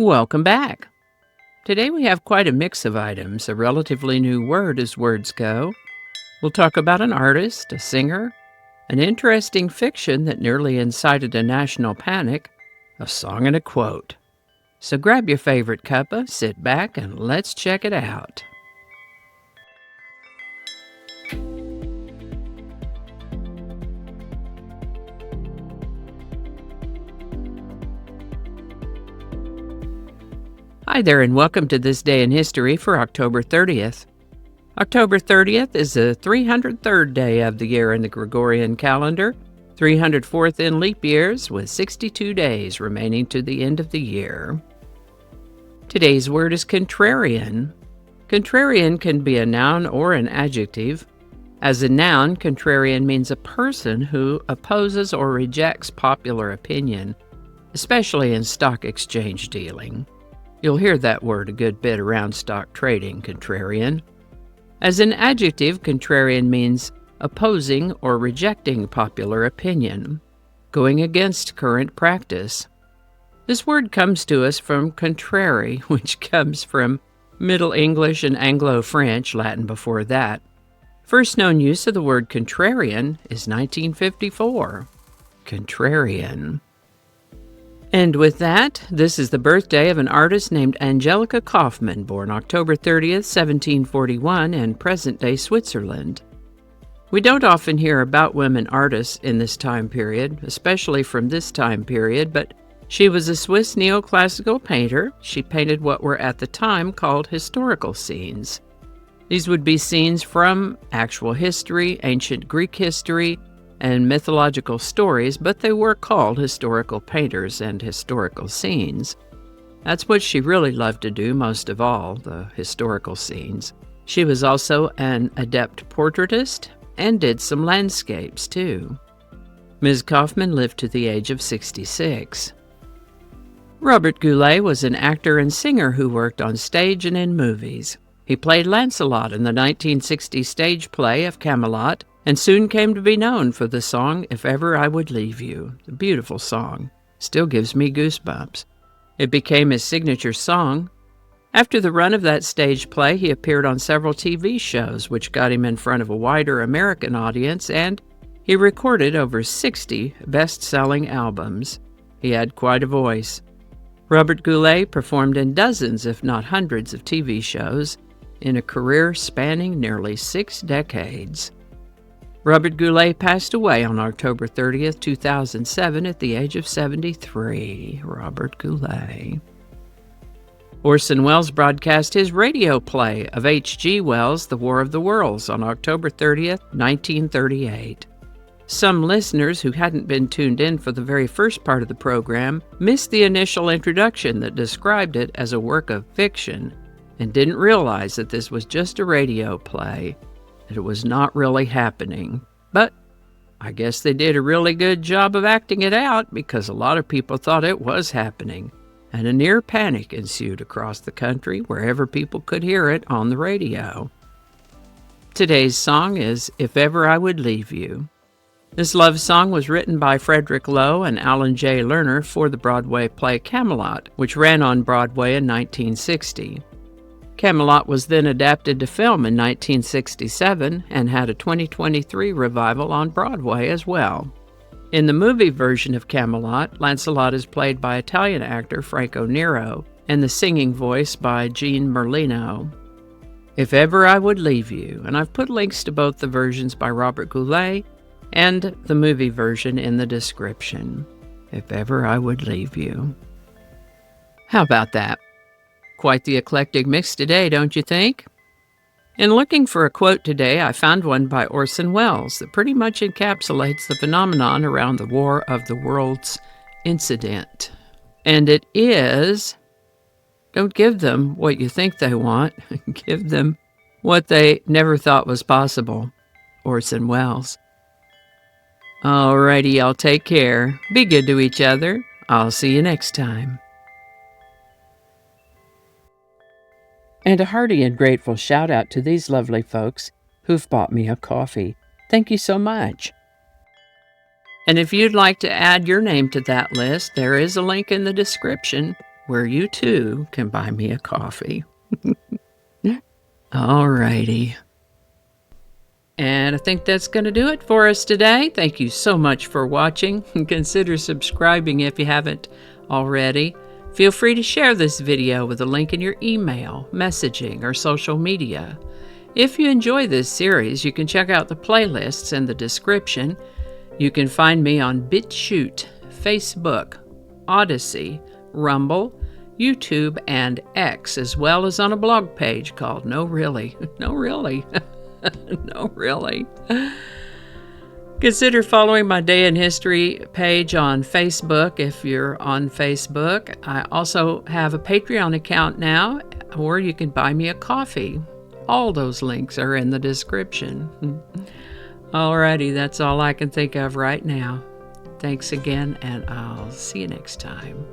Welcome back. Today we have quite a mix of items, a relatively new word as words go. We'll talk about an artist, a singer, an interesting fiction that nearly incited a national panic, a song and a quote. So grab your favorite cuppa, sit back, and let's check it out. Hi there, and welcome to This Day in History for October 30th. October 30th is the 303rd day of the year in the Gregorian calendar, 304th in leap years, with 62 days remaining to the end of the year. Today's word is contrarian. Contrarian can be a noun or an adjective. As a noun, contrarian means a person who opposes or rejects popular opinion, especially in stock exchange dealing. You'll hear that word a good bit around stock trading, contrarian. As an adjective, contrarian means opposing or rejecting popular opinion, going against current practice. This word comes to us from contrary, which comes from Middle English and Anglo-French, Latin before that. First known use of the word contrarian is 1954. Contrarian. And with that, this is the birthday of an artist named Angelica Kauffman, born October 30th, 1741, in present-day Switzerland. We don't often hear about women artists in this time period, especially from this time period, but she was a Swiss neoclassical painter. She painted what were at the time called historical scenes. These would be scenes from actual history, ancient Greek history, and mythological stories, but they were called historical painters and historical scenes. That's what she really loved to do most of all, the historical scenes. She was also an adept portraitist and did some landscapes too. Ms. Kauffman lived to the age of 66. Robert Goulet was an actor and singer who worked on stage and in movies. He played Lancelot in the 1960 stage play of Camelot, and soon came to be known for the song If Ever I Would Leave You. A beautiful song. Still gives me goosebumps. It became his signature song. After the run of that stage play, he appeared on several TV shows, which got him in front of a wider American audience, and he recorded over 60 best-selling albums. He had quite a voice. Robert Goulet performed in dozens, if not hundreds, of TV shows in a career spanning nearly 6 decades. Robert Goulet passed away on October 30th, 2007 at the age of 73. Robert Goulet. Orson Welles broadcast his radio play of H.G. Wells' The War of the Worlds on October 30th, 1938. Some listeners who hadn't been tuned in for the very first part of the program missed the initial introduction that described it as a work of fiction and didn't realize that this was just a radio play. It was not really happening, but I guess they did a really good job of acting it out because a lot of people thought it was happening, and a near panic ensued across the country wherever people could hear it on the radio. Today's song is If Ever I Would Leave You. This love song was written by Frederick Loewe and Alan J. Lerner for the Broadway play Camelot, which ran on Broadway in 1960. Camelot was then adapted to film in 1967 and had a 2023 revival on Broadway as well. In the movie version of Camelot, Lancelot is played by Italian actor Franco Nero and the singing voice by Jean Merlino. If Ever I Would Leave You, and I've put links to both the versions by Robert Goulet and the movie version in the description. If Ever I Would Leave You. How about that? Quite the eclectic mix today, don't you think? In looking for a quote today, I found one by Orson Welles that pretty much encapsulates the phenomenon around the War of the Worlds incident. And it is, don't give them what you think they want, give them what they never thought was possible. Orson Welles. Alrighty, y'all, take care. Be good to each other. I'll see you next time. And a hearty and grateful shout out to these lovely folks who've bought me a coffee. Thank you so much. And if you'd like to add your name to that list, there is a link in the description. where you too can buy me a coffee. All righty. And I think that's going to do it for us today. Thank you so much for watching. Consider subscribing if you haven't already. Feel free to share this video with a link in your email, messaging, or social media. If you enjoy this series, you can check out the playlists in the description. You can find me on BitChute, Facebook, Odyssey, Rumble, YouTube, and X, as well as on a blog page called No Really. No Really. No Really. Consider following my Day in History page on Facebook if you're on Facebook. I also have a Patreon account now, or you can buy me a coffee. All those links are in the description. Alrighty, that's all I can think of right now. Thanks again, and I'll see you next time.